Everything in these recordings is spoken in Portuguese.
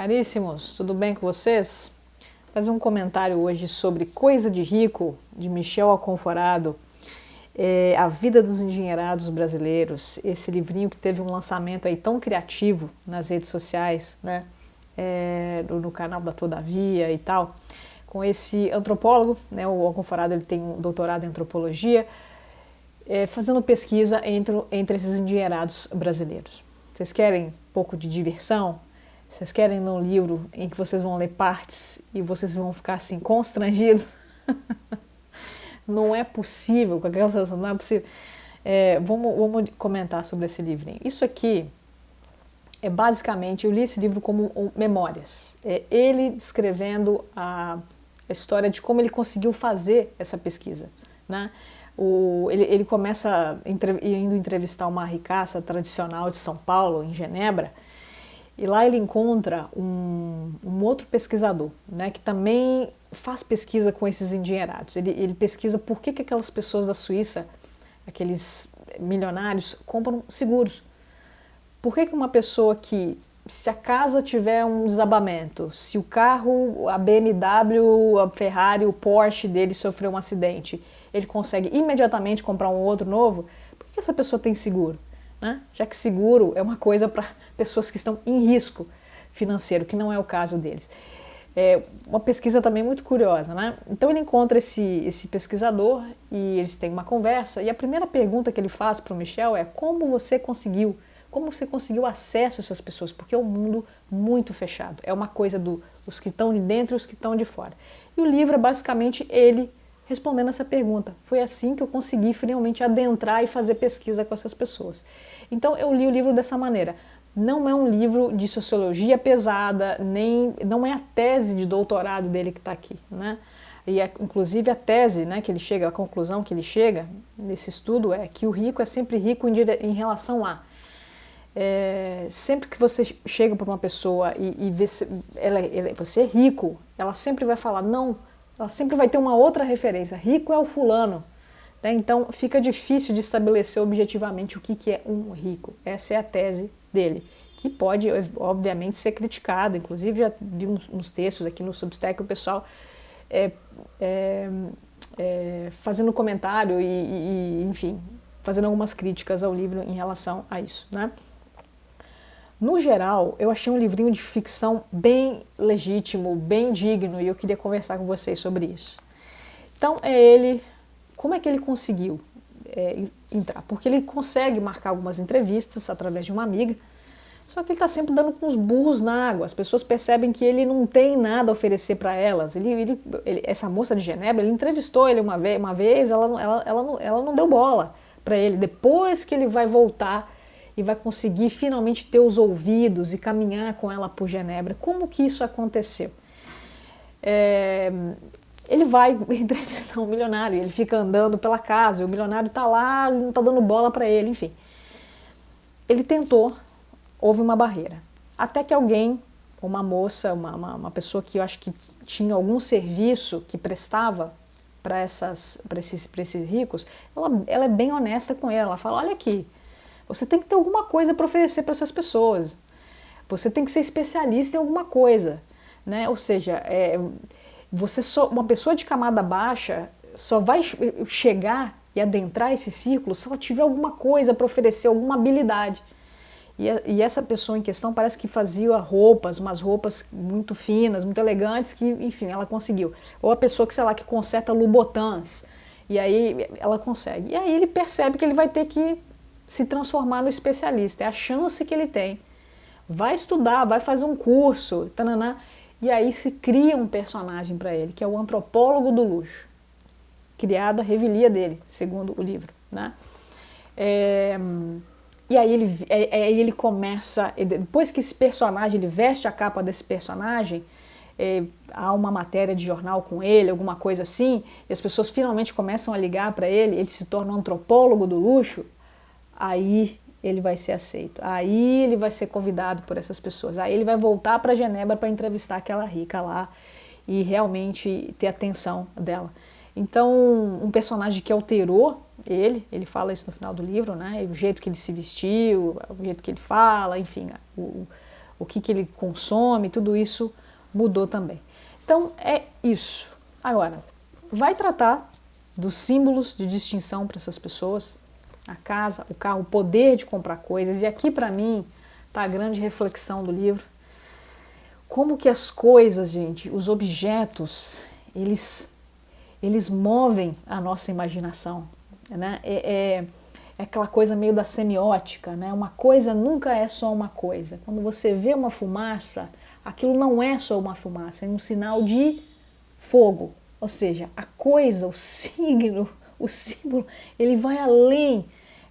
Caríssimos, tudo bem com vocês? Vou fazer um comentário hoje sobre Coisa de Rico, de Michel Alconforado, A Vida dos Endinheirados Brasileiros, esse livrinho que teve um lançamento aí tão criativo nas redes sociais, né? No canal da Todavia e tal, com esse antropólogo, né? O Alconforado ele tem um doutorado em antropologia, fazendo pesquisa entre esses endinheirados brasileiros. Vocês querem um pouco de diversão? Vocês querem ler um livro em que vocês vão ler partes e vocês vão ficar assim constrangidos? Não é possível, com aquela sensação, não é possível. Vamos comentar sobre esse livrinho. Isso aqui é basicamente, eu li esse livro como memórias. É ele descrevendo a história de como ele conseguiu fazer essa pesquisa, né? Ele começa indo entrevistar uma ricaça tradicional de São Paulo, em Genebra, e lá ele encontra um outro pesquisador, né, que também faz pesquisa com esses endinheirados. Ele pesquisa por que aquelas pessoas da Suíça, aqueles milionários, compram seguros. Por que uma pessoa que, se a casa tiver um desabamento, se o carro, a BMW, a Ferrari, o Porsche dele sofreu um acidente, ele consegue imediatamente comprar um outro novo, por que essa pessoa tem seguro? Né? Já que seguro é uma coisa para pessoas que estão em risco financeiro, que não é o caso deles. É uma pesquisa também muito curiosa, né? Então ele encontra esse pesquisador e eles têm uma conversa, e a primeira pergunta que ele faz para o Michel é: como você conseguiu acesso a essas pessoas? Porque é um mundo muito fechado, é uma coisa dos que estão de dentro e os que estão de fora. E o livro é basicamente ele respondendo essa pergunta. Foi assim que eu consegui finalmente adentrar e fazer pesquisa com essas pessoas. Então eu li o livro dessa maneira. Não é um livro de sociologia pesada, não é a tese de doutorado dele que está aqui, né? E inclusive a tese, né, que ele chega, a conclusão que ele chega nesse estudo é que o rico é sempre rico em relação a. Sempre que você chega para uma pessoa e vê você é rico, ela sempre vai falar não, ela sempre vai ter uma outra referência. Rico é o fulano. Né? Então fica difícil de estabelecer objetivamente o que é um rico. Essa é a tese dele, que pode, obviamente, ser criticada. Inclusive, já vi uns textos aqui no Substack, o pessoal fazendo comentário enfim, fazendo algumas críticas ao livro em relação a isso, né? No geral, eu achei um livrinho de ficção bem legítimo, bem digno, e eu queria conversar com vocês sobre isso. Então, como é que ele conseguiu entrar? Porque ele consegue marcar algumas entrevistas através de uma amiga, só que ele está sempre dando com os burros na água. As pessoas percebem que ele não tem nada a oferecer para elas. Essa moça de Genebra, ele entrevistou ele uma vez, ela não deu bola para ele. Depois que ele vai voltar e vai conseguir finalmente ter os ouvidos e caminhar com ela por Genebra. Como que isso aconteceu? Ele vai entrevistar um milionário, ele fica andando pela casa, e o milionário está lá, não está dando bola para ele, enfim. Ele tentou, houve uma barreira. Até que alguém, uma moça, uma pessoa que eu acho que tinha algum serviço que prestava para esses ricos, ela é bem honesta com ela fala: olha aqui, você tem que ter alguma coisa para oferecer para essas pessoas. Você tem que ser especialista em alguma coisa, né? Ou seja, uma pessoa de camada baixa só vai chegar e adentrar esse círculo se ela tiver alguma coisa para oferecer, alguma habilidade. E essa pessoa em questão parece que fazia umas roupas muito finas, muito elegantes, que, enfim, ela conseguiu. Ou a pessoa que, sei lá, que conserta Louboutins, e aí ela consegue. E aí ele percebe que ele vai ter que se transformar no especialista, é a chance que ele tem. Vai estudar, vai fazer um curso, tananá, e aí se cria um personagem para ele, que é o antropólogo do luxo, criado a revelia dele, segundo o livro, né? E aí ele começa, depois que esse personagem, ele veste a capa desse personagem, há uma matéria de jornal com ele, alguma coisa assim, e as pessoas finalmente começam a ligar para ele se torna um antropólogo do luxo. Aí ele vai ser aceito, aí ele vai ser convidado por essas pessoas, aí ele vai voltar para Genebra para entrevistar aquela rica lá e realmente ter a atenção dela. Então, um personagem que alterou ele fala isso no final do livro, né? O jeito que ele se vestiu, o jeito que ele fala, enfim, o que ele consome, tudo isso mudou também. Então é isso. Agora, vai tratar dos símbolos de distinção para essas pessoas, a casa, o carro, o poder de comprar coisas. E aqui para mim está a grande reflexão do livro. Como que as coisas, gente, os objetos, eles movem a nossa imaginação, né? É aquela coisa meio da semiótica, né? Uma coisa nunca é só uma coisa. Quando você vê uma fumaça, aquilo não é só uma fumaça, é um sinal de fogo. Ou seja, a coisa, o signo, o símbolo, ele vai além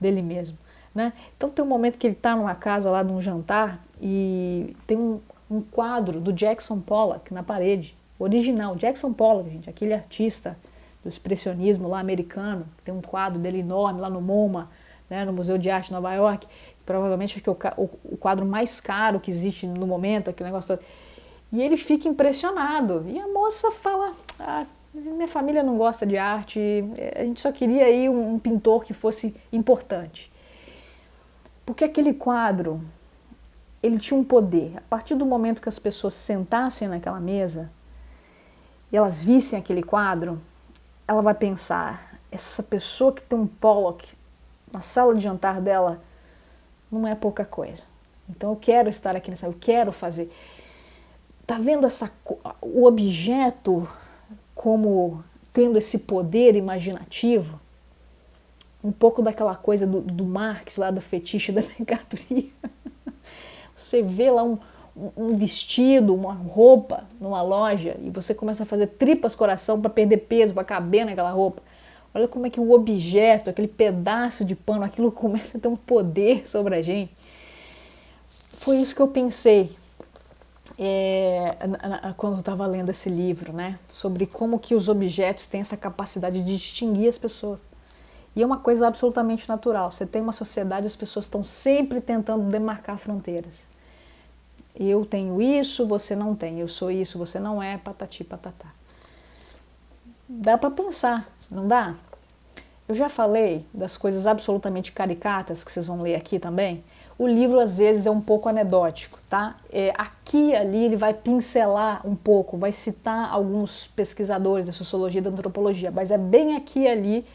dele mesmo, né? Então tem um momento que ele está numa casa lá, num jantar, e tem um quadro do Jackson Pollock na parede, original, Jackson Pollock, gente, aquele artista do expressionismo lá americano, tem um quadro dele enorme lá no MoMA, né, no Museu de Arte de Nova York, provavelmente acho que é o quadro mais caro que existe no momento, aquele negócio todo. E ele fica impressionado, e a moça fala, minha família não gosta de arte, a gente só queria aí um pintor que fosse importante. Porque aquele quadro, ele tinha um poder. A partir do momento que as pessoas sentassem naquela mesa e elas vissem aquele quadro, ela vai pensar, essa pessoa que tem um Pollock na sala de jantar dela não é pouca coisa. Então eu quero estar aqui nessa, eu quero fazer. Tá vendo o objeto como tendo esse poder imaginativo? Um pouco daquela coisa do Marx, lá do fetiche da mercadoria. Você vê lá um vestido, uma roupa numa loja e você começa a fazer tripas coração para perder peso, para caber naquela roupa. Olha como é que o objeto, aquele pedaço de pano, aquilo começa a ter um poder sobre a gente. Foi isso que eu pensei quando eu estava lendo esse livro, né? Sobre como que os objetos têm essa capacidade de distinguir as pessoas. E é uma coisa absolutamente natural. Você tem uma sociedade, as pessoas estão sempre tentando demarcar fronteiras. Eu tenho isso, você não tem. Eu sou isso, você não é, patati patatá. Dá para pensar, não dá? Eu já falei das coisas absolutamente caricatas que vocês vão ler aqui também. O livro às vezes é um pouco anedótico, tá? Aqui e ali ele vai pincelar um pouco, vai citar alguns pesquisadores da sociologia e da antropologia, mas é bem aqui e ali.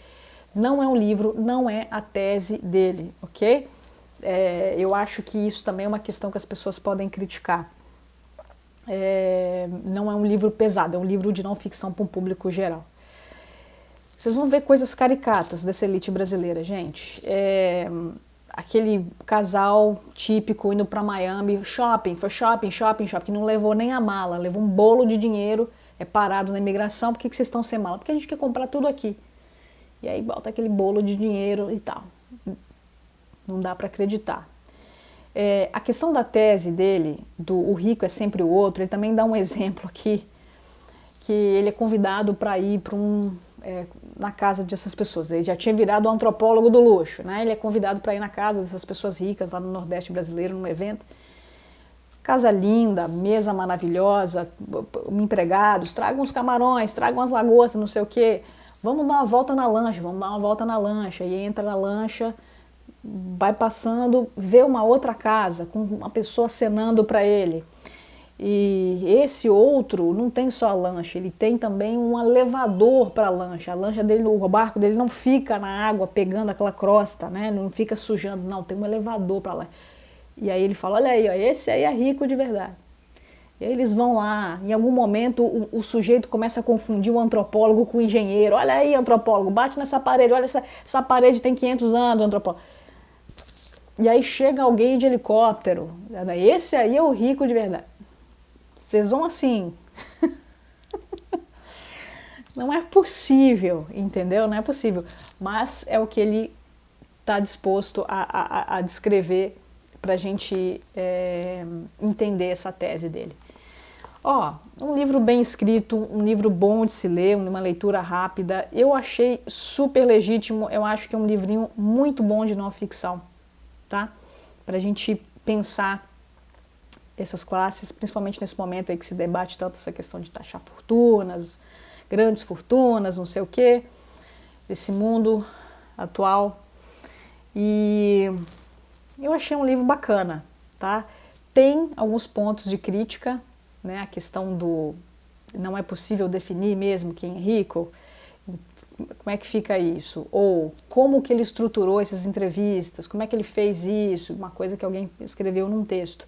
Não é um livro, não é a tese dele, ok? Eu acho que isso também é uma questão que as pessoas podem criticar. Não é um livro pesado, é um livro de não ficção para um público geral. Vocês vão ver coisas caricatas dessa elite brasileira, gente. Aquele casal típico indo para Miami, shopping, que não levou nem a mala, levou um bolo de dinheiro, parado na imigração. Por que vocês estão sem mala? Porque a gente quer comprar tudo aqui. E aí bota aquele bolo de dinheiro e tal. Não dá para acreditar. A questão da tese dele, o rico é sempre o outro, ele também dá um exemplo aqui, que ele é convidado para ir na casa dessas pessoas. Ele já tinha virado o antropólogo do luxo, né? Ele é convidado para ir na casa dessas pessoas ricas lá no Nordeste brasileiro, num evento. Casa linda, mesa maravilhosa, empregados, tragam os camarões, tragam as lagostas, não sei o quê. Vamos dar uma volta na lancha. E entra na lancha, vai passando, vê uma outra casa com uma pessoa acenando para ele. E esse outro não tem só a lancha, ele tem também um elevador para a lancha. A lancha dele, o barco dele não fica na água pegando aquela crosta, né? Não fica sujando, não, tem um elevador para lá. E aí ele fala, olha aí, ó, esse aí é rico de verdade. E aí eles vão lá, em algum momento o sujeito começa a confundir o antropólogo com o engenheiro. Olha aí, antropólogo, bate nessa parede, olha, essa parede tem 500 anos, antropólogo. E aí chega alguém de helicóptero, esse aí é o rico de verdade. Vocês vão assim... Não é possível, entendeu? Não é possível. Mas é o que ele está disposto a descrever para a gente entender essa tese dele. Um livro bem escrito, um livro bom de se ler, uma leitura rápida. Eu achei super legítimo, eu acho que é um livrinho muito bom de não ficção, tá? Para a gente pensar essas classes, principalmente nesse momento aí que se debate tanto essa questão de taxar fortunas, grandes fortunas, não sei o quê, esse mundo atual. E eu achei um livro bacana, tá? tem alguns pontos de crítica, né? A questão do não é possível definir mesmo quem é rico, como é que fica isso? Ou como que ele estruturou essas entrevistas, como é que ele fez isso, uma coisa que alguém escreveu num texto.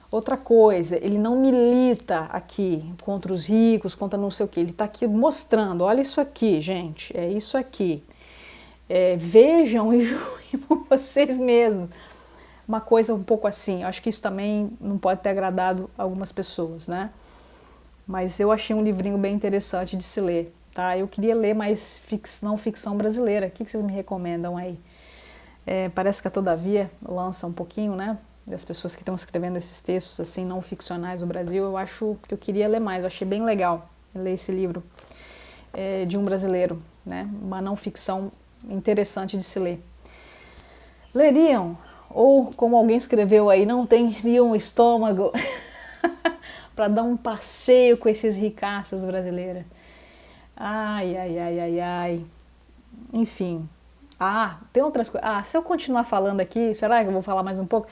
Outra coisa, ele não milita aqui contra os ricos, contra não sei o que, ele está aqui mostrando, olha isso aqui, gente, é isso aqui. Vejam e julguem por vocês mesmos. Uma coisa um pouco assim, eu acho que isso também não pode ter agradado algumas pessoas, né? Mas eu achei um livrinho bem interessante de se ler, tá? Eu queria ler mais não ficção brasileira, o que vocês me recomendam aí? Parece que a Todavia lança um pouquinho, né? Das pessoas que estão escrevendo esses textos assim não ficcionais no Brasil, eu acho que eu queria ler mais, eu achei bem legal ler esse livro de um brasileiro, né? Uma não ficção interessante de se ler. Leriam, ou como alguém escreveu aí, não teriam estômago para dar um passeio com esses ricaços brasileiros. Ai, ai, ai, ai, ai. Enfim. Tem outras coisas. Se eu continuar falando aqui, será que eu vou falar mais um pouco?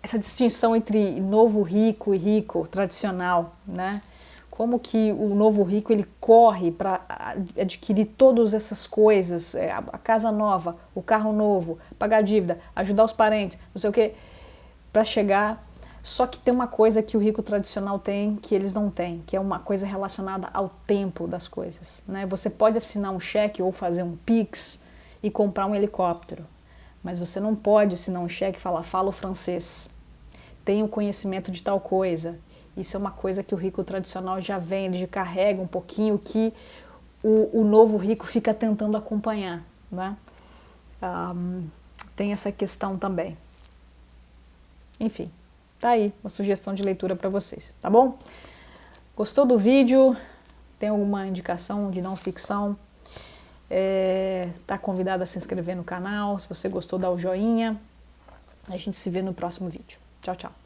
Essa distinção entre novo rico e rico tradicional, né? Como que o novo rico ele corre para adquirir todas essas coisas, a casa nova, o carro novo, pagar a dívida, ajudar os parentes, não sei o quê, para chegar. Só que tem uma coisa que o rico tradicional tem que eles não têm, que é uma coisa relacionada ao tempo das coisas, né? Você pode assinar um cheque ou fazer um Pix e comprar um helicóptero, mas você não pode assinar um cheque e falar, falo francês, tenho conhecimento de tal coisa. Isso é uma coisa que o rico tradicional já vem, ele já carrega um pouquinho que o novo rico fica tentando acompanhar, né? Tem essa questão também. Enfim, tá aí uma sugestão de leitura para vocês, tá bom? Gostou do vídeo? Tem alguma indicação de não ficção? Tá convidado a se inscrever no canal. Se você gostou, dá o joinha. A gente se vê no próximo vídeo. Tchau, tchau.